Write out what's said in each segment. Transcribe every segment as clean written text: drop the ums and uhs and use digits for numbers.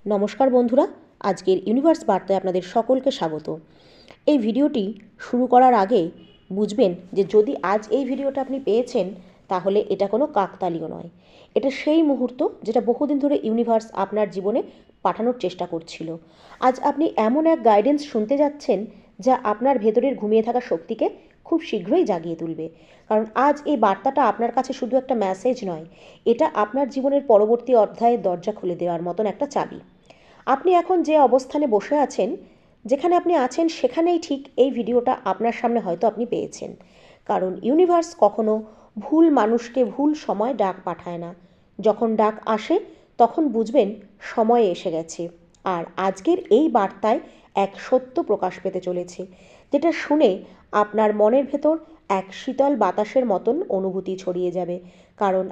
নমস্কার বন্ধুরা, আজকের ইউনিভার্স বার্তায় আপনাদের সকলকে স্বাগত। এই ভিডিওটি শুরু করার আগে বুঝবেন যে যদি আজ এই ভিডিওটা আপনি পেয়েছেন তাহলে এটা কোনো কাকতালীয় নয়। এটা সেই মুহূর্ত যেটা বহুদিন ধরে ইউনিভার্স আপনার জীবনে পাঠানোর চেষ্টা করছিল। আজ আপনি এমন এক গাইডেন্স শুনতে যাচ্ছেন যা আপনার ভেতরের ঘুমিয়ে থাকা শক্তিকে খুব শীঘ্রই জাগিয়ে তুলবে। কারণ আজ এই বার্তাটা আপনার কাছে শুধু একটা মেসেজ নয়, এটা আপনার জীবনের পরবর্তী অধ্যায়ের দরজা খুলে দেওয়ার মতন একটা চাবি। আপনি এখন যে অবস্থানে বসে আছেন, যেখানে আপনি আছেন সেখানেই ঠিক এই ভিডিওটা আপনার সামনে হয়তো আপনি পেয়েছেন। কারণ ইউনিভার্স কখনো ভুল মানুষকে ভুল সময় ডাক পাঠায় না। যখন ডাক আসে তখন বুঝবেন সময় এসে গেছে। আর আজকের এই বার্তায় এক সত্য প্রকাশ পেতে চলেছে, যেটা শুনে আপনার মনের ভেতর এক শীতল বাতাসের মতন অনুভূতি ছড়িয়ে যাবে। কারণ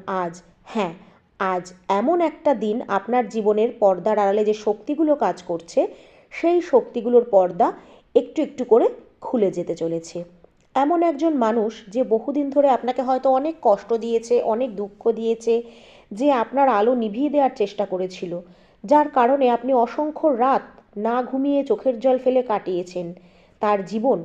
আজ এমন একটা দিন আপনার জীবনের পর্দার আড়ালে যে শক্তিগুলো কাজ করছে সেই শক্তিগুলোর পর্দা একটু একটু করে খুলে যেতে চলেছে। এমন একজন মানুষ যে বহুদিন ধরে আপনাকে হয়তো অনেক কষ্ট দিয়েছে, অনেক দুঃখ দিয়েছে, যে আপনার আলো নিভিয়ে দেওয়ার চেষ্টা করেছিল, যার কারণে আপনি অসংখ্য রাত না ঘুমিয়ে চোখের জল ফেলে কাটিয়েছেন, তার জীবন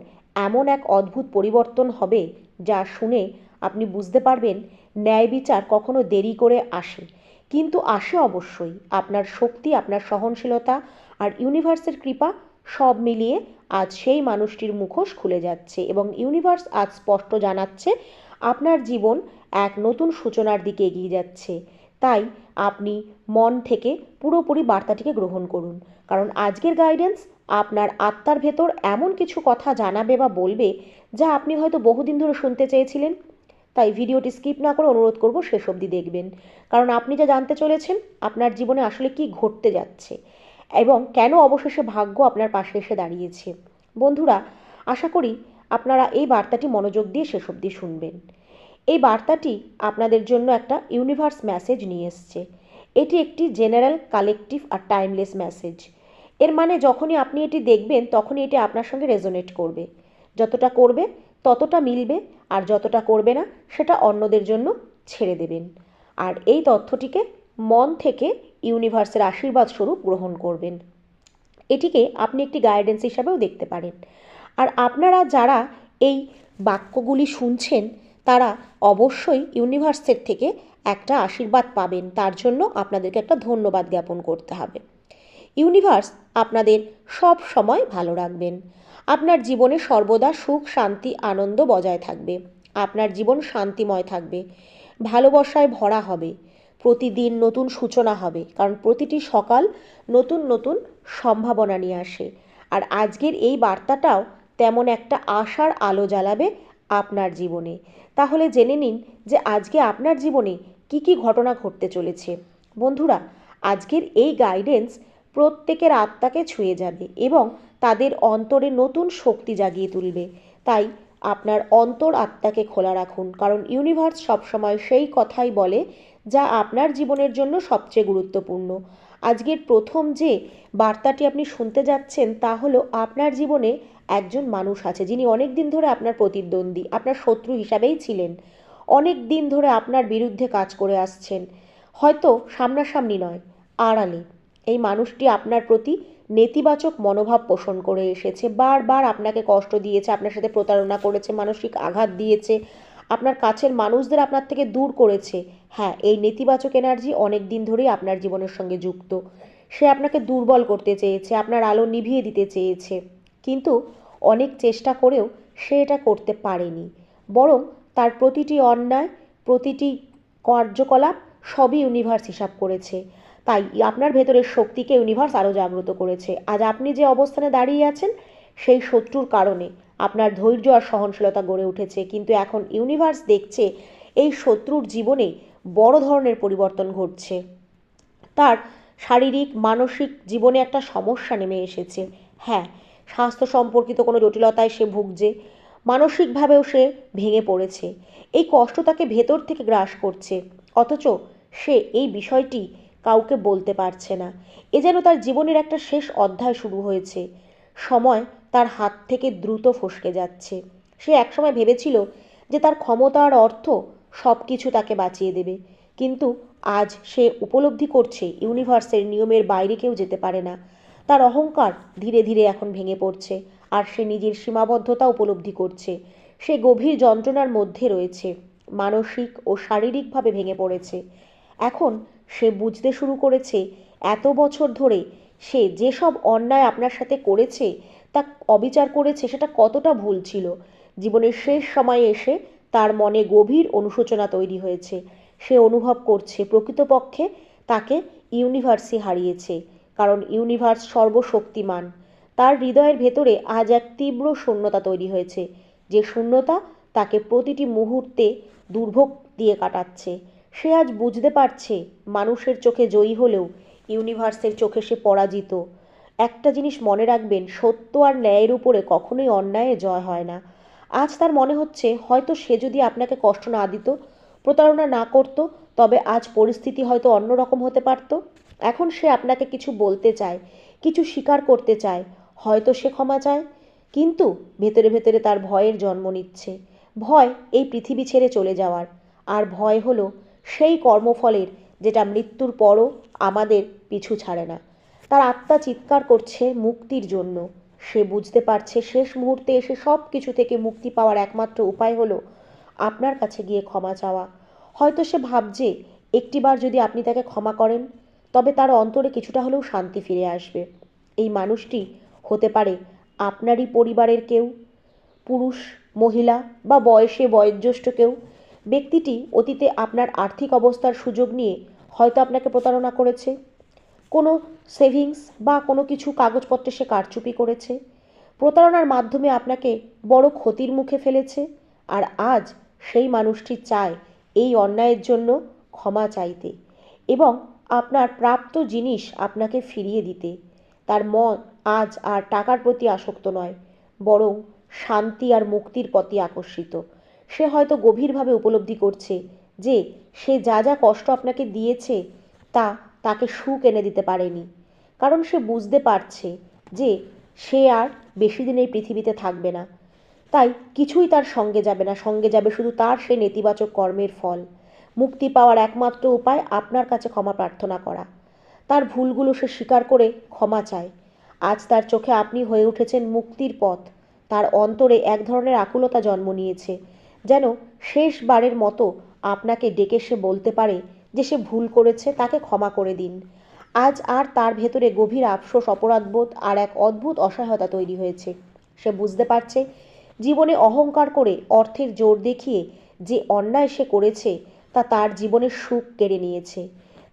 এমন এক অদ্ভুত পরিবর্তন হবে যা শুনে আপনি বুঝতে পারবেন ন্যায় বিচার কখনো দেরি করে আসে, কিন্তু আসে অবশ্যই। আপনার শক্তি, আপনার সহনশীলতা আর ইউনিভার্সের কৃপা সব মিলিয়ে আজ সেই মানুষটির মুখোশ খুলে যাচ্ছে এবং ইউনিভার্স আজ স্পষ্ট জানাচ্ছে আপনার জীবন এক নতুন সূচনার দিকে এগিয়ে যাচ্ছে। তাই আপনি মন থেকে পুরোপুরি বার্তাটিকে গ্রহণ করুন, কারণ আজকের গাইডেন্স আপনার আত্মার ভেতর এমন কিছু কথা জানাবে বা বলবে যা আপনি হয়তো বহুদিন ধরে শুনতে চেয়েছিলেন। তাই ভিডিওটি স্কিপ না করে অনুরোধ করব শেষ অবধি দেখবেন, কারণ আপনি যা জানতে চলেছেন আপনার জীবনে আসলে কি ঘটতে যাচ্ছে এবং কেন অবশেষে ভাগ্য আপনার পাশে এসে দাঁড়িয়েছে। বন্ধুরা, আশা করি আপনারা এই বার্তাটি মনোযোগ দিয়ে শেষ অবধি শুনবেন। এই বার্তাটি আপনাদের জন্য একটা ইউনিভার্স মেসেজ নিয়ে এসছে। এটি একটি জেনারেল, কালেকটিভ আর টাইমলেস মেসেজ। এর মানে যখনই আপনি এটি দেখবেন তখনই এটি আপনার সঙ্গে রেজোনেট করবে। যতটা করবে ততটা মিলবে, আর যতটা করবে না সেটা অন্যদের জন্য ছেড়ে দেবেন। আর এই তথ্যটিকে মন থেকে ইউনিভার্সের আশীর্বাদ স্বরূপ গ্রহণ করবেন। এটিকে আপনি একটি গাইডেন্স হিসাবেও দেখতে পারেন। আর আপনারা যারা এই বাক্যগুলি শুনছেন তারা অবশ্যই ইউনিভার্সের থেকে একটা আশীর্বাদ পাবেন, তার জন্য আপনাদেরকে একটা ধন্যবাদ জ্ঞাপন করতে হবে। ইউনিভার্স আপনাদের সব সময় ভালো রাখবেন। আপনার জীবনে সর্বদা সুখ, শান্তি, আনন্দ বজায় থাকবে। আপনার জীবন শান্তিময় থাকবে, ভালোবাসায় ভরা হবে। প্রতিদিন নতুন সূচনা হবে, কারণ প্রতিটি সকাল নতুন নতুন সম্ভাবনা নিয়ে আসে। আর আজকের এই বার্তাটাও তেমন একটা আশার আলো জ্বালাবে আপনার জীবনে। তাহলে জেনে নিন যে আজকে আপনার জীবনে কি কি ঘটনা ঘটতে চলেছে। বন্ধুরা, আজকের এই গাইডেন্স প্রত্যেকের আত্মাকে ছুঁয়ে যাবে এবং তাদের অন্তরে নতুন শক্তি জাগিয়ে তুলবে। তাই আপনার অন্তর আত্মাকে খোলা রাখুন, কারণ ইউনিভার্স সবসময় সেই কথাই বলে যা আপনার জীবনের জন্য সবচেয়ে গুরুত্বপূর্ণ। আজকের প্রথম যে বার্তাটি আপনি শুনতে যাচ্ছেন তা হলো আপনার জীবনে একজন মানুষ আছে যিনি অনেক দিন ধরে আপনার প্রতিদ্বন্দ্বী, আপনার শত্রু হিসাবেই ছিলেন। অনেক দিন ধরে আপনার বিরুদ্ধে কাজ করে আসছেন, হয়তো সামনাসামনি নয়, আড়ালে। এই মানুষটি আপনার প্রতি নেতিবাচক মনোভাব পোষণ করে এসেছে, বারবার আপনাকে কষ্ট দিয়েছে, আপনার সাথে প্রতারণা করেছে, মানসিক আঘাত দিয়েছে, আপনার কাছের মানুষদের আপনার থেকে দূর করেছে। এই নেতিবাচক এনার্জি অনেক দিন ধরেই আপনার জীবনের সঙ্গে যুক্ত। সে আপনাকে দুর্বল করতে চেয়েছে, আপনার আলো নিভিয়ে দিতে চেয়েছে, কিন্তু অনেক চেষ্টা করেও সে এটা করতে পারেনি। বরং তার প্রতিটি অন্যায়, প্রতিটি কার্যকলাপ সবই ইউনিভার্স হিসাব করেছে। তাই আপনার ভেতরের শক্তিকে ইউনিভার্স আরও জাগ্রত করেছে। আজ আপনি যে অবস্থানে দাঁড়িয়ে আছেন সেই শত্রুর কারণে আপনার ধৈর্য আর সহনশীলতা গড়ে উঠেছে, কিন্তু এখন ইউনিভার্স দেখছে এই শত্রুর জীবনে বড় ধরনের পরিবর্তন ঘটছে। তার শারীরিক, মানসিক জীবনে একটা সমস্যা নেমে এসেছে। স্বাস্থ্য সম্পর্কিত কোনো জটিলতায় সে ভুগছে, মানসিকভাবেও সে ভেঙে পড়েছে। এই কষ্ট তাকে ভেতর থেকে গ্রাস করছে, অথচ সে এই বিষয়টি কাউকে বলতে পারছে না। এ যেন তার জীবনের একটা শেষ অধ্যায় শুরু হয়েছে। সময় তার হাত থেকে দ্রুত ফসকে যাচ্ছে। সে একসময় ভেবেছিল যে তার ক্ষমতা আর অর্থ সব কিছু তাকে বাঁচিয়ে দেবে, কিন্তু আজ সে উপলব্ধি করছে ইউনিভার্সের নিয়মের বাইরে কেউ যেতে পারে না। তার অহংকার ধীরে ধীরে এখন ভেঙে পড়ছে, আর সে নিজের সীমাবদ্ধতা উপলব্ধি করছে। সে গভীর যন্ত্রণার মধ্যে রয়েছে, মানসিক ও শারীরিকভাবে ভেঙে পড়েছে। এখন সে বুঝতে শুরু করেছে এত বছর ধরে সে যেসব অন্যায় আপনার সাথে করেছে, তা অবিচার করেছে, সেটা কতটা ভুল ছিল। জীবনের শেষ সময়ে এসে তার মনে গভীর অনুশোচনা তৈরি হয়েছে। সে অনুভব করছে প্রকৃতপক্ষে তাকে ইউনিভার্সই হারিয়েছে, কারণ ইউনিভার্স সর্বশক্তিমান। তার হৃদয়ের ভেতরে আজ এক তীব্র শূন্যতা তৈরি হয়েছে, যে শূন্যতা তাকে প্রতিটি মুহূর্তে দুর্ভোগ দিয়ে কাটাচ্ছে। সে আজ বুঝতে পারছে মানুষের চোখে জয়ী হলেও ইউনিভার্সের চোখে সে পরাজিত। একটা জিনিস মনে রাখবেন, সত্য আর ন্যায়ের উপরে কখনোই অন্যায়ের জয় হয় না। আজ তার মনে হচ্ছে হয়তো সে যদি আপনাকে কষ্ট না দিত, প্রতারণা না করত, তবে আজ পরিস্থিতি হয়তো অন্যরকম হতে পারত। এখন সে আপনাকে কিছু বলতে চায়, কিছু স্বীকার করতে চায়, হয়তো সে ক্ষমা চায়, কিন্তু ভেতরে ভেতরে তার ভয়ের জন্ম নিচ্ছে। ভয় এই পৃথিবী ছেড়ে চলে যাওয়ার, আর ভয় হলো সেই কর্মফলের যেটা মৃত্যুর পরও আমাদের পিছু ছাড়ে না। তার আত্মা চিৎকার করছে মুক্তির জন্য। সে বুঝতে পারছে শেষ মুহূর্তে এসে সব কিছু থেকে মুক্তি পাওয়ার একমাত্র উপায় হলো আপনার কাছে গিয়ে ক্ষমা চাওয়া। হয়তো সে ভাবছে একটিবার যদি আপনি তাকে ক্ষমা করেন, তবে তার অন্তরে কিছুটা হলেও শান্তি ফিরে আসবে। এই মানুষটি হতে পারে আপনারই পরিবারের কেউ, পুরুষ, মহিলা বা বয়সে বয়োজ্যেষ্ঠ কেউ। ব্যক্তিটি অতীতে আপনার আর্থিক অবস্থার সুযোগ নিয়ে হয়তো আপনাকে প্রতারণা করেছে, কোনো সেভিংস বা কোনো কিছু কাগজপত্রে সে কারচুপি করেছে, প্রতারণার মাধ্যমে আপনাকে বড় ক্ষতির মুখে ফেলেছে। আর আজ সেই মানুষটি চায় এই অন্যায়ের জন্য ক্ষমা চাইতে এবং আপনার প্রাপ্ত জিনিস আপনাকে ফিরিয়ে দিতে। তার মন আজ আর টাকার প্রতি আসক্ত নয়, বরং শান্তি আর মুক্তির প্রতি আকর্ষিত। সে হয়তো গভীরভাবে উপলব্ধি করছে যে সে যা যা কষ্ট আপনাকে দিয়েছে তা তাকে সুখ এনে দিতে পারেনি, কারণ সে বুঝতে পারছে যে সে আর বেশি দিন এই পৃথিবীতে থাকবে না। তাই কিছুই তার সঙ্গে যাবে না, সঙ্গে যাবে শুধু তার সেই নেতিবাচক কর্মের ফল। মুক্তি পাওয়ার একমাত্র উপায় আপনার কাছে ক্ষমা প্রার্থনা করা। তার ভুলগুলো সে স্বীকার করে ক্ষমা চায়। আজ তার চোখে আপনি হয়ে উঠেছেন মুক্তির পথ। তার অন্তরে এক ধরনের আকুলতা জন্ম নিয়েছে, যেন শেষবারের মতো আপনাকে ডেকে সে বলতে পারে যে সে ভুল করেছে, তাকে ক্ষমা করে দিন। আজ আর তার ভেতরে গভীর আফসোস, অপরাধবোধ আর এক অদ্ভুত অসহায়তা তৈরি হয়েছে। সে বুঝতে পারছে জীবনে অহংকার করে, অর্থের জোর দেখিয়ে যে অন্যায় সে করেছে তা তার জীবনের সুখ কেড়ে নিয়েছে।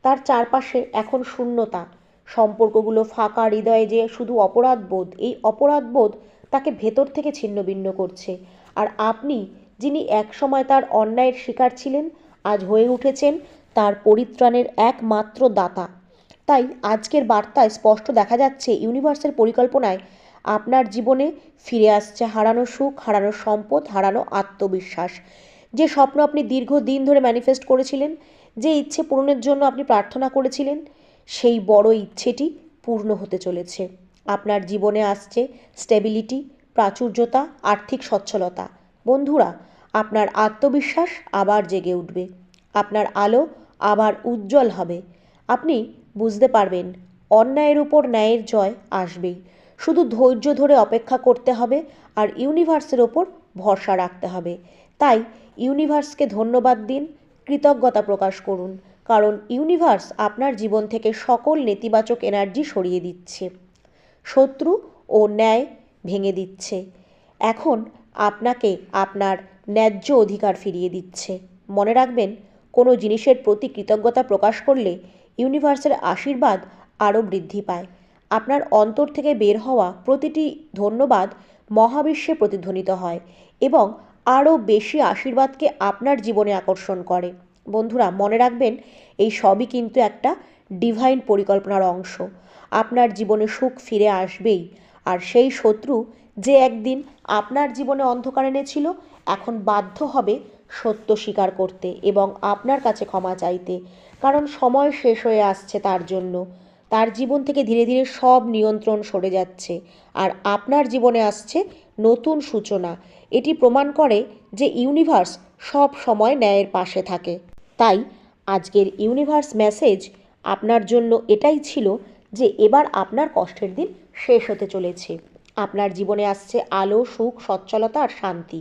তার চারপাশে এখন শূন্যতা, সম্পর্কগুলো ফাঁকা, হৃদয়ে যে শুধু অপরাধবোধ। এই অপরাধবোধ তাকে ভেতর থেকে ছিন্নভিন্ন করছে। আর আপনি, যিনি একসময় তার অন্যায়ের শিকার ছিলেন, আজ হয়ে উঠেছেন তার পরিত্রাণের একমাত্র দাতা। তাই আজকের বার্তায় স্পষ্ট দেখা যাচ্ছে ইউনিভার্সের পরিকল্পনায় আপনার জীবনে ফিরে আসছে হারানো সুখ, হারানো সম্পদ, হারানো আত্মবিশ্বাস। যে স্বপ্ন আপনি দীর্ঘদিন ধরে ম্যানিফেস্ট করেছিলেন, যে ইচ্ছে পূরণের জন্য আপনি প্রার্থনা করেছিলেন, সেই বড় ইচ্ছেটি পূর্ণ হতে চলেছে। আপনার জীবনে আসছে স্টেবিলিটি, প্রাচুর্যতা, আর্থিক সচ্ছলতা। বন্ধুরা, আপনার আত্মবিশ্বাস আবার জেগে উঠবে, আপনার আলো আবার উজ্জ্বল হবে। আপনি বুঝতে পারবেন অন্যায়ের উপর ন্যায়ের জয় আসবেই। শুধু ধৈর্য ধরে অপেক্ষা করতে হবে আর ইউনিভার্সের ওপর ভরসা রাখতে হবে। তাই ইউনিভার্সকে ধন্যবাদ দিন, কৃতজ্ঞতা প্রকাশ করুন, কারণ ইউনিভার্স আপনার জীবন থেকে সকল নেতিবাচক এনার্জি সরিয়ে দিচ্ছে, শত্রু ও ন্যায় ভেঙে দিচ্ছে। এখন আপনাকে আপনার ন্যায্য অধিকার ফিরিয়ে দিচ্ছে। মনে রাখবেন, কোনো জিনিসের প্রতি কৃতজ্ঞতা প্রকাশ করলে ইউনিভার্সের আশীর্বাদ আরও বৃদ্ধি পায়। আপনার অন্তর থেকে বের হওয়া প্রতিটি ধন্যবাদ মহাবিশ্বে প্রতিধ্বনিত হয় এবং আরও বেশি আশীর্বাদকে আপনার জীবনে আকর্ষণ করে। বন্ধুরা, মনে রাখবেন, এই সবই কিন্তু একটা ডিভাইন পরিকল্পনার অংশ। আপনার জীবনে সুখ ফিরে আসবেই, আর সেই শত্রু যে একদিন আপনার জীবনে অন্ধকার এনেছিল, এখন বাধ্য হবে সত্য স্বীকার করতে এবং আপনার কাছে ক্ষমা চাইতে, কারণ সময় শেষ হয়ে আসছে তার জন্য। তার জীবন থেকে ধীরে ধীরে সব নিয়ন্ত্রণ সরে যাচ্ছে, আর আপনার জীবনে আসছে নতুন সূচনা। এটি প্রমাণ করে যে ইউনিভার্স সব সময় ন্যায়ের পাশে থাকে। তাই আজকের ইউনিভার্স মেসেজ আপনার জন্য এটাই ছিল যে এবার আপনার কষ্টের দিন শেষ হতে চলেছে। আপনার জীবনে আসছে আলো, সুখ, সচ্ছলতা আর শান্তি।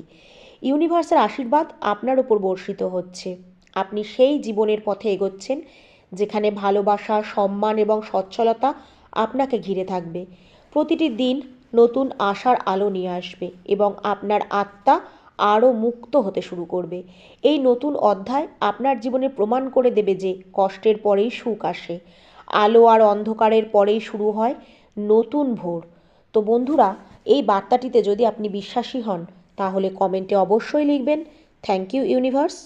ইউনিভার্সের আশীর্বাদ আপনার উপর বর্ষিত হচ্ছে। আপনি সেই জীবনের পথে এগোচ্ছেন যেখানে ভালোবাসা, সম্মান এবং সচ্ছলতা আপনাকে ঘিরে থাকবে। প্রতিটি দিন নতুন আশার আলো নিয়ে আসবে এবং আপনার আত্মা আরও মুক্ত হতে শুরু করবে। এই নতুন অধ্যায় আপনার জীবনে প্রমাণ করে দেবে যে কষ্টের পরেই সুখ আসে, আলো আর অন্ধকারের পরেই শুরু হয় নতুন ভোর। তো বন্ধুরা, এই বার্তাটিতে যদি আপনি বিশ্বাসী হন তাহলে কমেন্টে অবশ্যই লিখবেন থ্যাংক ইউ ইউনিভার্স।